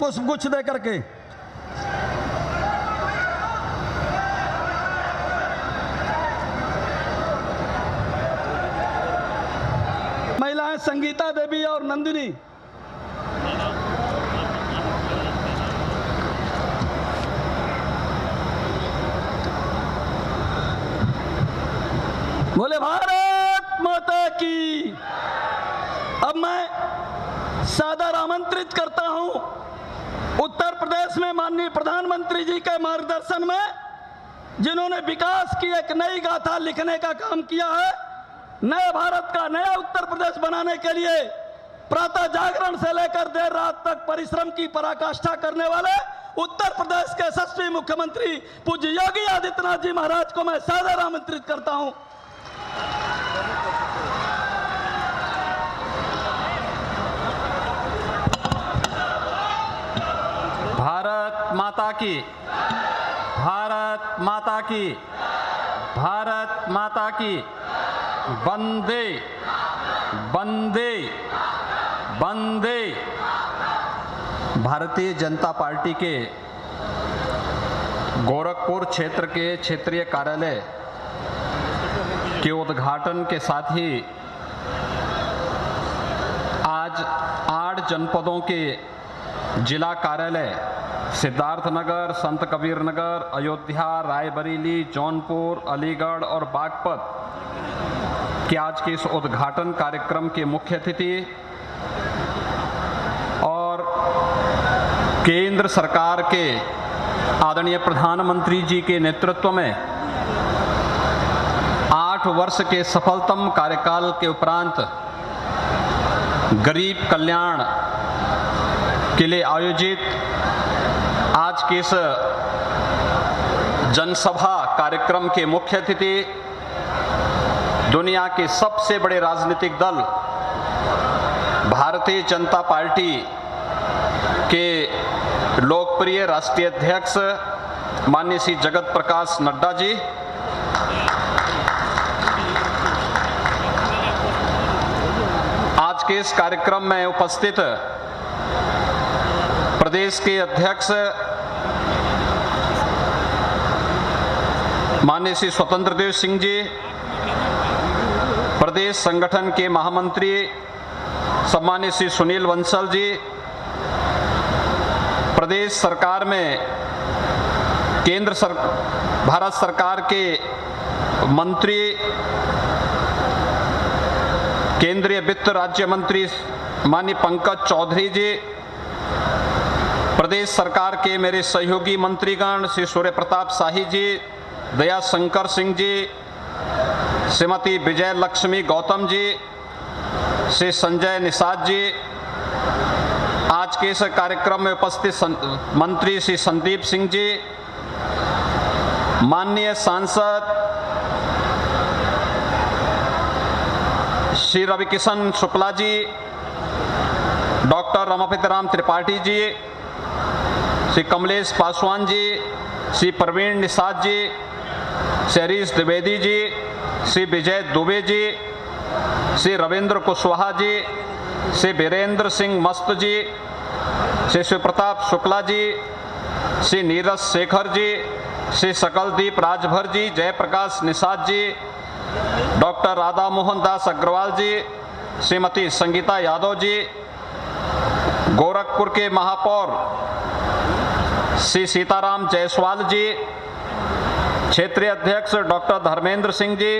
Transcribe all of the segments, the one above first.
पुष्पगुच्छ दे करके। महिलाएं संगीता देवी और नंदिनी। बोले भारत माता की। अब मैं सादर आमंत्रित करता हूं उत्तर प्रदेश में माननीय प्रधानमंत्री जी के मार्गदर्शन में, जिन्होंने विकास की एक नई गाथा लिखने का काम किया है, नए भारत का नया उत्तर प्रदेश बनाने के लिए प्रातः जागरण से लेकर देर रात तक परिश्रम की पराकाष्ठा करने वाले उत्तर प्रदेश के यशस्वी मुख्यमंत्री पूज्य योगी आदित्यनाथ जी महाराज को मैं सादर आमंत्रित करता हूं। भारत माता की, भारत माता की, भारत माता की। वंदे वंदे वंदे। भारतीय जनता पार्टी के गोरखपुर क्षेत्र के क्षेत्रीय कार्यालय के उद्घाटन के साथ ही आज 8 जनपदों के जिला कार्यालय सिद्धार्थनगर, संत कबीर नगर, अयोध्या, रायबरेली, जौनपुर, अलीगढ़ और बागपत के आज के इस उद्घाटन कार्यक्रम के मुख्य अतिथि और केंद्र सरकार के आदरणीय प्रधानमंत्री जी के नेतृत्व में 8 वर्ष के सफलतम कार्यकाल के उपरांत गरीब कल्याण के लिए आयोजित आज के इस जनसभा कार्यक्रम के मुख्य अतिथि दुनिया के सबसे बड़े राजनीतिक दल भारतीय जनता पार्टी के लोकप्रिय राष्ट्रीय अध्यक्ष माननीय श्री जगत प्रकाश नड्डा जी, आज के इस कार्यक्रम में उपस्थित प्रदेश के अध्यक्ष माननीय श्री स्वतंत्र देव सिंह जी, प्रदेश संगठन के महामंत्री सम्मानित श्री सुनील बंसल जी, प्रदेश सरकार में भारत सरकार के मंत्री केंद्रीय वित्त राज्य मंत्री माननीय पंकज चौधरी जी, प्रदेश सरकार के मेरे सहयोगी मंत्रीगण श्री सूर्य प्रताप शाही जी, दया शंकर सिंह जी, श्रीमती विजय लक्ष्मी गौतम जी, श्री संजय निषाद जी, आज के इस कार्यक्रम में उपस्थित मंत्री श्री संदीप सिंह जी, माननीय सांसद श्री रविकिशन शुक्ला जी, डॉक्टर रमापति राम त्रिपाठी जी, श्री कमलेश पासवान जी, श्री प्रवीण निषाद जी, श्री हरीश द्विवेदी जी, श्री विजय दुबे जी, श्री रविंद्र कुशवाहा जी, श्री वीरेंद्र सिंह मस्त जी, श्री शिवप्रताप शुक्ला जी, श्री नीरज शेखर जी, श्री सकलदीप राजभर जी, जयप्रकाश निषाद जी, डॉक्टर राधा मोहन दास अग्रवाल जी, श्रीमती संगीता यादव जी, गोरखपुर के महापौर श्री सीताराम जायसवाल जी, क्षेत्रीय अध्यक्ष डॉक्टर धर्मेंद्र सिंह जी,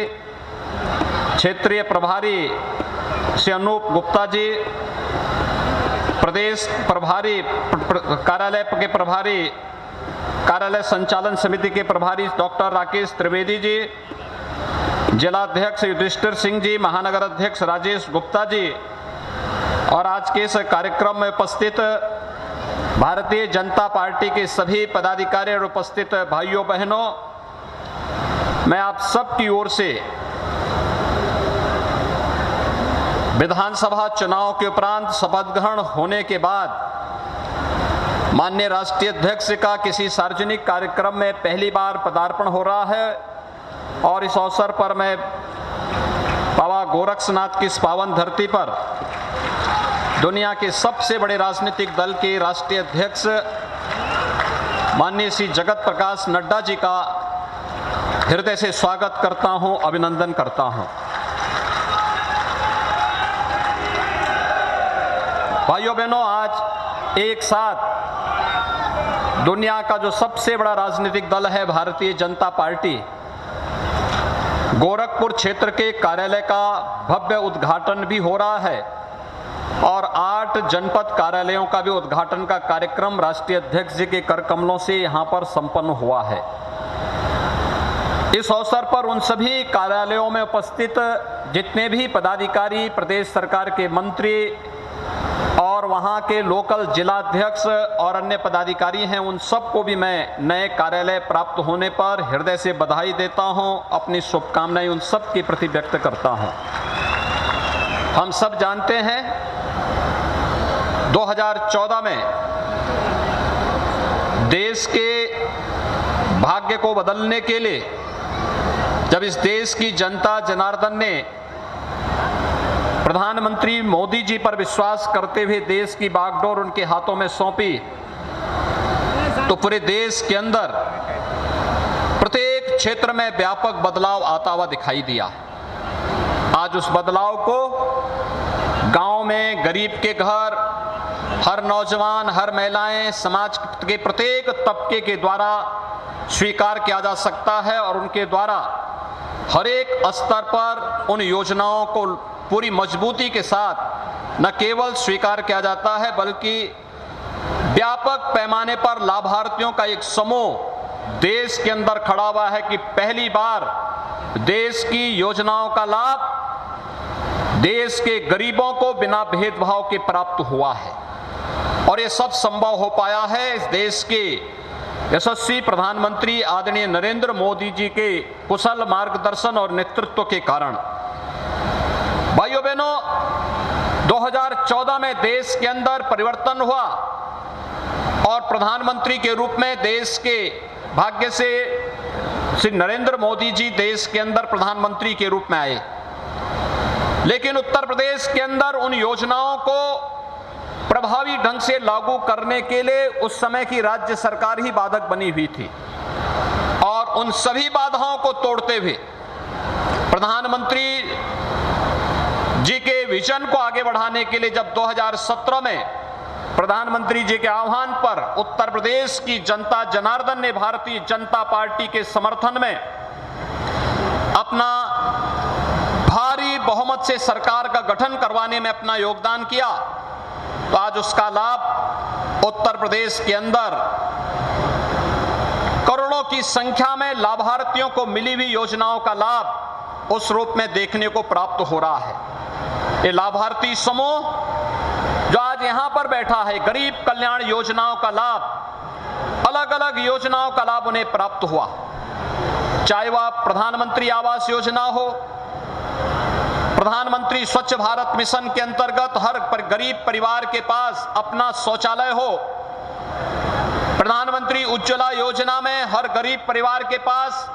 क्षेत्रीय प्रभारी श्री अनूप गुप्ता जी, प्रदेश प्रभारी कार्यालय के प्रभारी कार्यालय संचालन समिति के प्रभारी डॉक्टर राकेश त्रिवेदी जी, जिलाध्यक्ष युधिष्ठिर सिंह जी, महानगर अध्यक्ष राजेश गुप्ता जी और आज के इस कार्यक्रम में उपस्थित भारतीय जनता पार्टी के सभी पदाधिकारी और उपस्थित भाइयों बहनों, मैं आप सब की ओर से विधानसभा चुनाव के उपरांत शपथ ग्रहण होने के बाद माननीय राष्ट्रीय अध्यक्ष का किसी सार्वजनिक कार्यक्रम में पहली बार पदार्पण हो रहा है और इस अवसर पर मैं बाबा गोरक्षनाथ की इस पावन धरती पर दुनिया के सबसे बड़े राजनीतिक दल के राष्ट्रीय अध्यक्ष माननीय श्री जगत प्रकाश नड्डा जी का हृदय से स्वागत करता हूं, अभिनंदन करता हूं। भाइयों बहनों, आज एक साथ दुनिया का जो सबसे बड़ा राजनीतिक दल है भारतीय जनता पार्टी, गोरखपुर क्षेत्र के कार्यालय का भव्य उद्घाटन भी हो रहा है और 8 जनपद कार्यालयों का भी उद्घाटन का कार्यक्रम राष्ट्रीय अध्यक्ष जी के कर कमलों से यहां पर संपन्न हुआ है। इस अवसर पर उन सभी कार्यालयों में उपस्थित जितने भी पदाधिकारी, प्रदेश सरकार के मंत्री और वहां के लोकल जिलाध्यक्ष और अन्य पदाधिकारी हैं, उन सबको भी मैं नए कार्यालय प्राप्त होने पर हृदय से बधाई देता हूं, अपनी शुभकामनाएं उन सब के प्रति व्यक्त करता हूं। हम सब जानते हैं 2014 में देश के भाग्य को बदलने के लिए जब इस देश की जनता जनार्दन ने प्रधानमंत्री मोदी जी पर विश्वास करते हुए देश की बागडोर उनके हाथों में सौंपी, तो पूरे देश के अंदर प्रत्येक क्षेत्र में व्यापक बदलाव आता हुआ दिखाई दिया। आज उस बदलाव को गांव में गरीब के घर, हर नौजवान, हर महिलाएं, समाज के प्रत्येक तबके के द्वारा स्वीकार किया जा सकता है और उनके द्वारा हर एक स्तर पर उन योजनाओं को पूरी मजबूती के साथ न केवल स्वीकार किया जाता है बल्कि व्यापक पैमाने पर लाभार्थियों का एक समूह देश के अंदर खड़ा हुआ है कि पहली बार देश की योजनाओं का लाभ देश के गरीबों को बिना भेदभाव के प्राप्त हुआ है। और ये सब संभव हो पाया है इस देश के यशस्वी प्रधानमंत्री आदरणीय नरेंद्र मोदी जी के कुशल मार्गदर्शन और नेतृत्व के कारण। भाइयों बहनों, 2014 में देश के अंदर परिवर्तन हुआ और प्रधानमंत्री के रूप में देश के भाग्य से श्री नरेंद्र मोदी जी देश के अंदर प्रधानमंत्री के रूप में आए। लेकिन उत्तर प्रदेश के अंदर उन योजनाओं को प्रभावी ढंग से लागू करने के लिए उस समय की राज्य सरकार ही बाधक बनी हुई थी और उन सभी बाधाओं को तोड़ते हुए प्रधानमंत्री जी के विजन को आगे बढ़ाने के लिए जब 2017 में प्रधानमंत्री जी के आह्वान पर उत्तर प्रदेश की जनता जनार्दन ने भारतीय जनता पार्टी के समर्थन में अपना भारी बहुमत से सरकार का गठन करवाने में अपना योगदान किया, तो आज उसका लाभ उत्तर प्रदेश के अंदर करोड़ों की संख्या में लाभार्थियों को मिली हुई योजनाओं का लाभ उस रूप में देखने को प्राप्त हो रहा है। ये लाभार्थी समूह जो आज यहां पर बैठा है, गरीब कल्याण योजनाओं का लाभ, अलग अलग योजनाओं का लाभ उन्हें प्राप्त हुआ, चाहे वह प्रधानमंत्री आवास योजना हो, प्रधानमंत्री स्वच्छ भारत मिशन के अंतर्गत हर गरीब परिवार के पास अपना शौचालय हो, प्रधानमंत्री उज्ज्वला योजना में हर गरीब परिवार के पास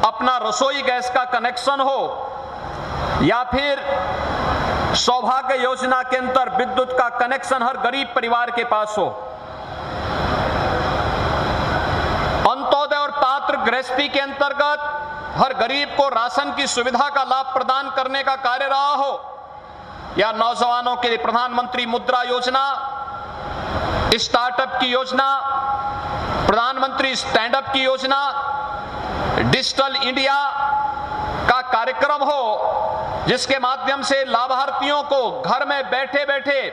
अपना रसोई गैस का कनेक्शन हो, या फिर सौभाग्य योजना के अंतर विद्युत का कनेक्शन हर गरीब परिवार के पास हो, अंत्योदय और पात्र गृहस्थी के अंतर्गत हर गरीब को राशन की सुविधा का लाभ प्रदान करने का कार्य रहा हो, या नौजवानों के लिए प्रधानमंत्री मुद्रा योजना, स्टार्टअप की योजना, प्रधानमंत्री स्टैंड अप की योजना, डिजिटल इंडिया का कार्यक्रम हो, जिसके माध्यम से लाभार्थियों को घर में बैठे बैठे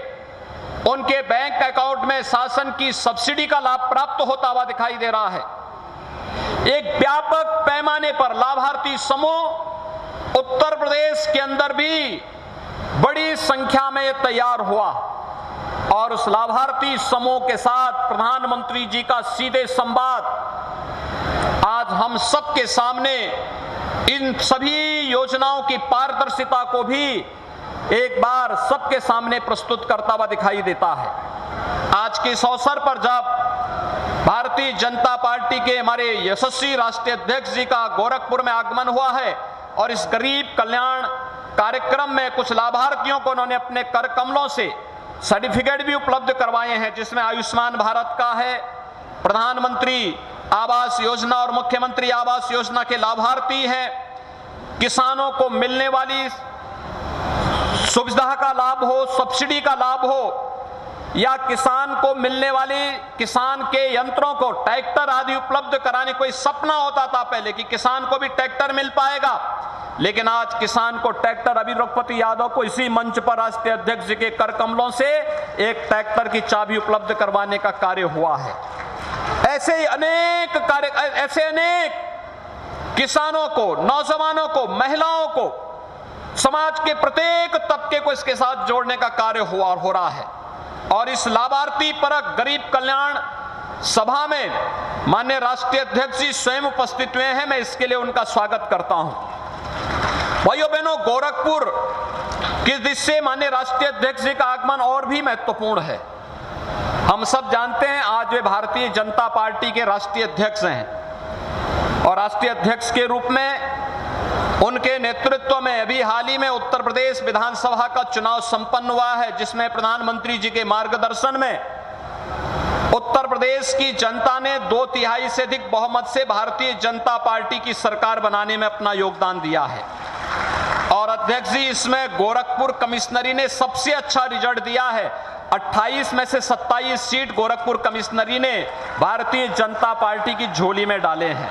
उनके बैंक अकाउंट में शासन की सब्सिडी का लाभ प्राप्त होता हुआ दिखाई दे रहा है। एक व्यापक पैमाने पर लाभार्थी समूह उत्तर प्रदेश के अंदर भी बड़ी संख्या में तैयार हुआ और उस लाभार्थी समूह के साथ प्रधानमंत्री जी का सीधे संवाद आज हम सबके सामने इन सभी योजनाओं की पारदर्शिता को भी एक बार सबके सामने प्रस्तुत करता हुआ दिखाई देता है। आज के इस अवसर पर जब भारतीय जनता पार्टी के हमारे यशस्वी राष्ट्रीय अध्यक्ष जी का गोरखपुर में आगमन हुआ है और इस गरीब कल्याण कार्यक्रम में कुछ लाभार्थियों को उन्होंने अपने कर कमलों से सर्टिफिकेट भी उपलब्ध करवाए हैं, जिसमें आयुष्मान भारत का है, प्रधानमंत्री आवास योजना और मुख्यमंत्री आवास योजना के लाभार्थी हैं, किसानों को मिलने वाली सुविधा का लाभ हो, सब्सिडी का लाभ हो, या किसान को मिलने वाली किसान के यंत्रों को ट्रैक्टर आदि उपलब्ध कराने। कोई सपना होता था पहले कि किसान को भी ट्रैक्टर मिल पाएगा, लेकिन आज किसान को ट्रैक्टर, अभी रघुपति यादव को इसी मंच पर राष्ट्रीय अध्यक्ष जी के कर कमलों से एक ट्रैक्टर की चाबी उपलब्ध करवाने का कार्य हुआ है। ऐसे ही अनेक कार्य, ऐसे अनेक किसानों को, नौजवानों को, महिलाओं को, समाज के प्रत्येक तबके को इसके साथ जोड़ने का कार्य हो रहा है। और इस लाभार्थी परक गरीब कल्याण सभा में माननीय राष्ट्रीय अध्यक्ष जी स्वयं उपस्थित हुए हैं, मैं इसके लिए उनका स्वागत करता हूं। भाइयों बहनों, गोरखपुर किस दिशा से माननीय राष्ट्रीय अध्यक्ष जी का आगमन और भी महत्वपूर्ण है। हम सब जानते हैं आज वे भारतीय जनता पार्टी के राष्ट्रीय अध्यक्ष हैं और राष्ट्रीय अध्यक्ष के रूप में उनके नेतृत्व में अभी हाल ही में उत्तर प्रदेश विधानसभा का चुनाव संपन्न हुआ है, जिसमें प्रधानमंत्री जी के मार्गदर्शन में उत्तर प्रदेश की जनता ने 2/3 से अधिक बहुमत से भारतीय जनता पार्टी की सरकार बनाने में अपना योगदान दिया है। और अध्यक्ष जी, इसमें गोरखपुर कमिश्नरी ने सबसे अच्छा रिजल्ट दिया है। 28 में से 27 सीट गोरखपुर कमिश्नरी ने भारतीय जनता पार्टी की झोली में डाले हैं।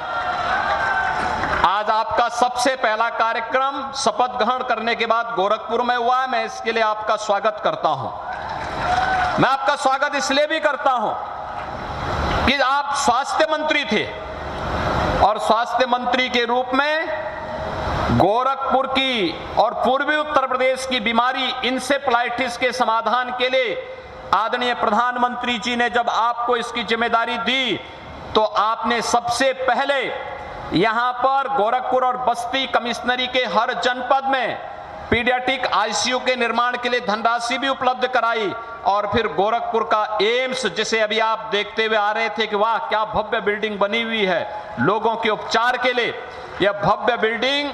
आज आपका सबसे पहला कार्यक्रम शपथ ग्रहण करने के बाद गोरखपुर में हुआ है, मैं इसके लिए आपका स्वागत करता हूं। मैं आपका स्वागत इसलिए भी करता हूं कि आप स्वास्थ्य मंत्री थे और स्वास्थ्य मंत्री के रूप में गोरखपुर की और पूर्वी उत्तर प्रदेश की बीमारी इंसेफ्लाइटिस के समाधान के लिए आदरणीय प्रधानमंत्री जी ने जब आपको इसकी जिम्मेदारी दी तो आपने सबसे पहले यहां पर गोरखपुर और बस्ती कमिश्नरी के हर जनपद में पीडियाट्रिक आईसीयू के निर्माण के लिए धनराशि भी उपलब्ध कराई। और फिर गोरखपुर का एम्स, जिसे अभी आप देखते हुए आ रहे थे कि वाह क्या भव्य बिल्डिंग बनी हुई है लोगों के उपचार के लिए, यह भव्य बिल्डिंग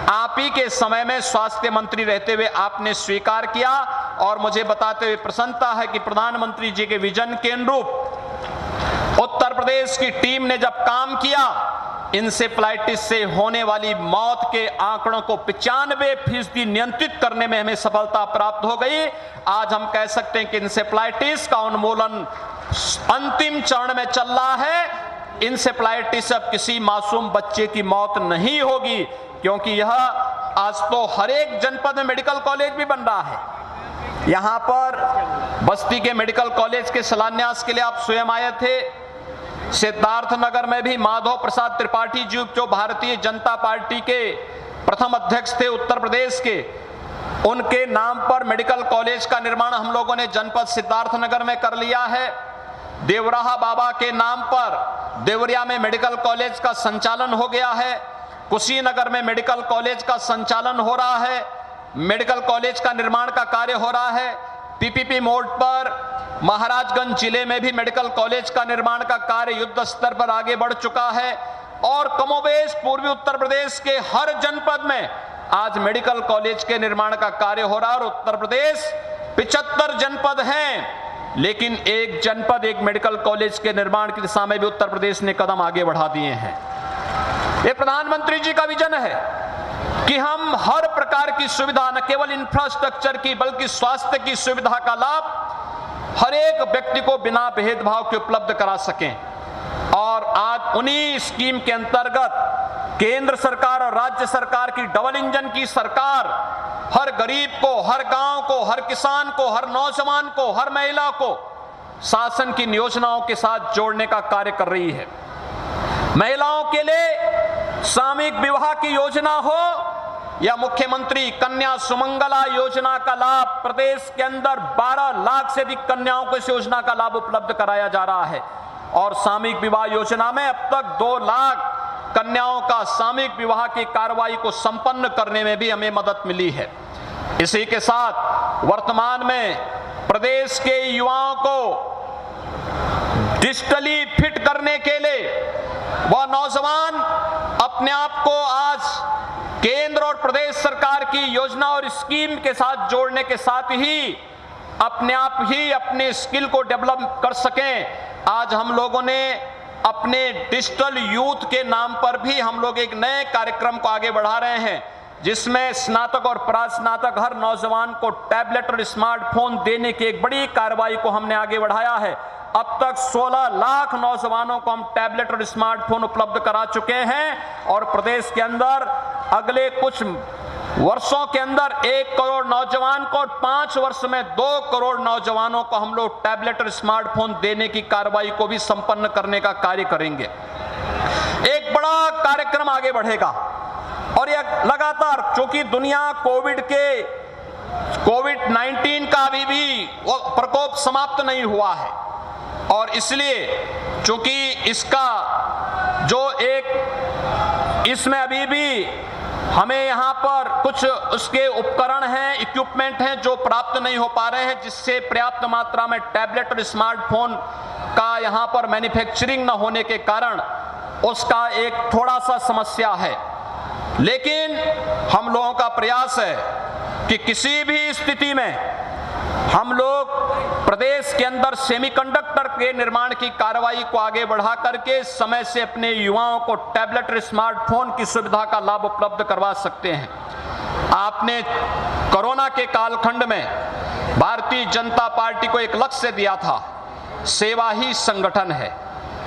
आप ही के समय में स्वास्थ्य मंत्री रहते हुए आपने स्वीकार किया। और मुझे बताते हुए प्रसन्नता है कि प्रधानमंत्री जी के विजन के अनुरूप उत्तर प्रदेश की टीम ने जब काम किया, इंसेफ्लाइटिस से होने वाली मौत के आंकड़ों को 95% नियंत्रित करने में हमें सफलता प्राप्त हो गई। आज हम कह सकते हैं कि इंसेफ्लाइटिस का उन्मूलन अंतिम चरण में चल रहा है। इंसेफ्लाइटिस से अब किसी मासूम बच्चे की मौत नहीं होगी, क्योंकि यह आज तो हर एक जनपद में मेडिकल कॉलेज भी बन रहा है। यहां पर बस्ती के मेडिकल कॉलेज के शिलान्यास के लिए आप स्वयं आए थे। सिद्धार्थ नगर में भी माधव प्रसाद त्रिपाठी जी, जो भारतीय जनता पार्टी के प्रथम अध्यक्ष थे उत्तर प्रदेश के, उनके नाम पर मेडिकल कॉलेज का निर्माण हम लोगों ने जनपद सिद्धार्थ नगर में कर लिया है। देवराहा बाबा के नाम पर देवरिया में मेडिकल कॉलेज का संचालन हो गया है। कुशीनगर में मेडिकल कॉलेज का संचालन हो रहा है, मेडिकल कॉलेज का निर्माण का कार्य हो रहा है। पीपीपी मोड पर महाराजगंज जिले में भी मेडिकल कॉलेज का निर्माण का कार्य युद्ध स्तर पर आगे बढ़ चुका है। और कमोबेश पूर्वी उत्तर प्रदेश के हर जनपद में आज मेडिकल कॉलेज के निर्माण का कार्य हो रहा है। और उत्तर प्रदेश 75 जनपद हैं, लेकिन एक जनपद एक मेडिकल कॉलेज के निर्माण की दिशा में भी उत्तर प्रदेश ने कदम आगे बढ़ा दिए हैं। ये प्रधानमंत्री जी का विजन है कि हम हर प्रकार की सुविधा, न केवल इंफ्रास्ट्रक्चर की बल्कि स्वास्थ्य की सुविधा का लाभ हर एक व्यक्ति को बिना भेदभाव के उपलब्ध करा सकें। और आज उन्हीं स्कीम के अंतर्गत केंद्र सरकार और राज्य सरकार की डबल इंजन की सरकार हर गरीब को, हर गांव को, हर किसान को, हर नौजवान को, हर महिला को शासन की योजनाओं के साथ जोड़ने का कार्य कर रही है। महिलाओं के लिए सामूहिक विवाह की योजना हो या मुख्यमंत्री कन्या सुमंगला योजना का लाभ, प्रदेश के अंदर 12 लाख से अधिक कन्याओं को इस योजना का लाभ उपलब्ध कराया जा रहा है। और सामूहिक विवाह योजना में अब तक 2 लाख कन्याओं का सामूहिक विवाह की कार्रवाई को संपन्न करने में भी हमें मदद मिली है। इसी के साथ वर्तमान में प्रदेश के युवाओं को डिजिटली फिट करने के लिए वह नौजवान अपने आप को आज केंद्र और प्रदेश सरकार की योजना और स्कीम के साथ जोड़ने के साथ ही अपने आप ही अपने स्किल को डेवलप कर सकें। आज हम लोगों ने अपने डिजिटल यूथ के नाम पर भी हम लोग एक नए कार्यक्रम को आगे बढ़ा रहे हैं, जिसमें स्नातक और प्रास्नातक हर नौजवान को टैबलेट और स्मार्टफोन देने की एक बड़ी कार्रवाई को हमने आगे बढ़ाया है। अब तक 16 लाख नौजवानों को हम टैबलेट और स्मार्टफोन उपलब्ध करा चुके हैं और प्रदेश के अंदर अगले कुछ वर्षों के अंदर 1 करोड़ नौजवान को और 5 वर्ष में 2 करोड़ नौजवानों को हम लोग टैबलेट और स्मार्टफोन देने की कार्रवाई को भी संपन्न करने का कार्य करेंगे। एक बड़ा कार्यक्रम आगे बढ़ेगा और यह लगातार, क्योंकि दुनिया कोविड-19 का अभी भी प्रकोप समाप्त नहीं हुआ है और इसलिए चूंकि इसका जो इसमें अभी भी हमें यहाँ पर कुछ उसके उपकरण हैं, इक्विपमेंट हैं जो प्राप्त नहीं हो पा रहे हैं, जिससे पर्याप्त मात्रा में टैबलेट और स्मार्टफोन का यहाँ पर मैन्युफैक्चरिंग न होने के कारण उसका एक थोड़ा सा समस्या है। लेकिन हम लोगों का प्रयास है कि किसी भी स्थिति में हम लोग प्रदेश के अंदर सेमीकंडक्टर के निर्माण की कार्रवाई को आगे बढ़ा करके समय से अपने युवाओं को टैबलेट और स्मार्टफोन की सुविधा का लाभ उपलब्ध करवा सकते हैं। आपने कोरोना के कालखंड में भारतीय जनता पार्टी को एक लक्ष्य दिया था, सेवा ही संगठन है।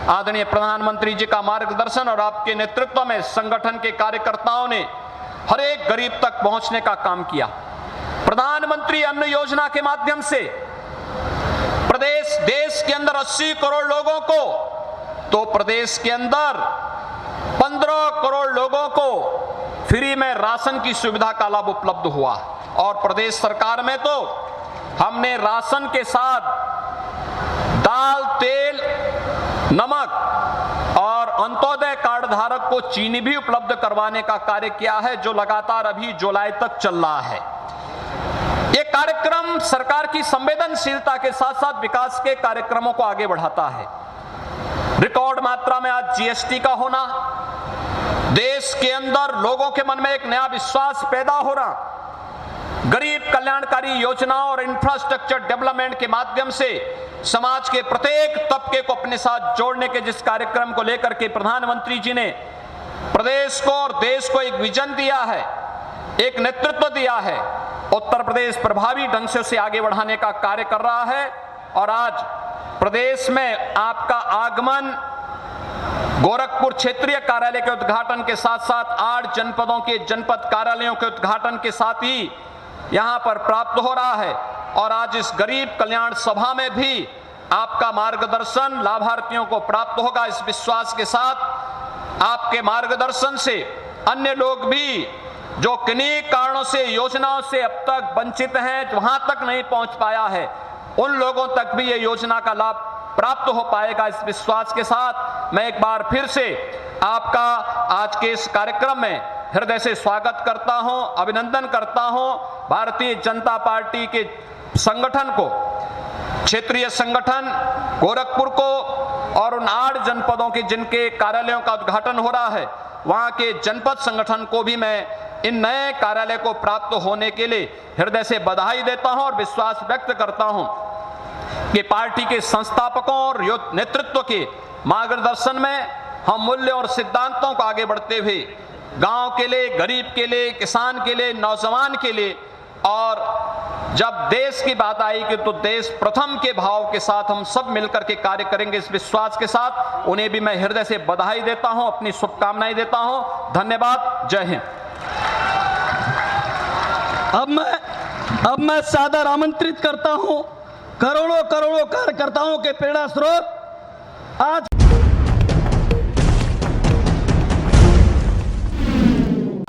आदरणीय प्रधानमंत्री जी का मार्गदर्शन और आपके नेतृत्व में संगठन के कार्यकर्ताओं ने हर एक गरीब तक पहुंचने का काम किया। प्रधानमंत्री अन्न योजना के माध्यम से देश के अंदर 80 करोड़ लोगों को, तो प्रदेश के अंदर 15 करोड़ लोगों को फ्री में राशन की सुविधा का लाभ उपलब्ध हुआ और प्रदेश सरकार में तो हमने राशन के साथ दाल, तेल, नमक और अंत्योदय कार्ड धारक को चीनी भी उपलब्ध करवाने का कार्य किया है, जो लगातार अभी जुलाई तक चल रहा है। ये कार्यक्रम सरकार की संवेदनशीलता के साथ साथ विकास के कार्यक्रमों को आगे बढ़ाता है। रिकॉर्ड मात्रा में आज जीएसटी का होना, देश के अंदर लोगों के मन में एक नया विश्वास पैदा हो रहा, गरीब कल्याणकारी योजनाओं और इंफ्रास्ट्रक्चर डेवलपमेंट के माध्यम से समाज के प्रत्येक तबके को अपने साथ जोड़ने के जिस कार्यक्रम को लेकर के प्रधानमंत्री जी ने प्रदेश को और देश को एक विजन दिया है, एक नेतृत्व दिया है, उत्तर प्रदेश प्रभावी ढंग से उसे आगे बढ़ाने का कार्य कर रहा है। और आज प्रदेश में आपका आगमन गोरखपुर क्षेत्रीय कार्यालय के उद्घाटन के साथ साथ 8 जनपदों के जनपद कार्यालयों के उद्घाटन के साथ ही यहां पर प्राप्त हो रहा है और आज इस गरीब कल्याण सभा में भी आपका मार्गदर्शन लाभार्थियों को प्राप्त होगा। इस विश्वास के साथ आपके मार्गदर्शन से अन्य लोग भी जो किन्हीं कारणों से योजनाओं से अब तक वंचित हैं, वहां तक नहीं पहुंच पाया है, उन लोगों तक भी ये योजना का लाभ प्राप्त हो पाएगा। इस विश्वास के साथ मैं एक बार फिर से आपका आज के इस कार्यक्रम में हृदय से स्वागत करता हूं, अभिनंदन करता हूं। भारतीय जनता पार्टी के संगठन को, क्षेत्रीय संगठन गोरखपुर को और उन 8 जनपदों के जिनके कार्यालयों का उद्घाटन हो रहा है, वहां के जनपद संगठन को भी मैं इन नए कार्यालय को प्राप्त होने के लिए हृदय से बधाई देता हूं और विश्वास व्यक्त करता हूं कि पार्टी के संस्थापकों और नेतृत्व के मार्गदर्शन में हम मूल्य और सिद्धांतों को आगे बढ़ते हुए गांव के लिए, गरीब के लिए, किसान के लिए, नौजवान के लिए और जब देश की बात आएगी तो देश प्रथम के भाव के साथ हम सब मिलकर के कार्य करेंगे। इस विश्वास के साथ उन्हें भी मैं हृदय से बधाई देता हूं, अपनी शुभकामनाएं देता हूं। धन्यवाद। जय हिंद। अब मैं सादर आमंत्रित करता हूं करोड़ों कार्यकर्ताओं के प्रेरणा स्रोत आज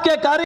के कार्य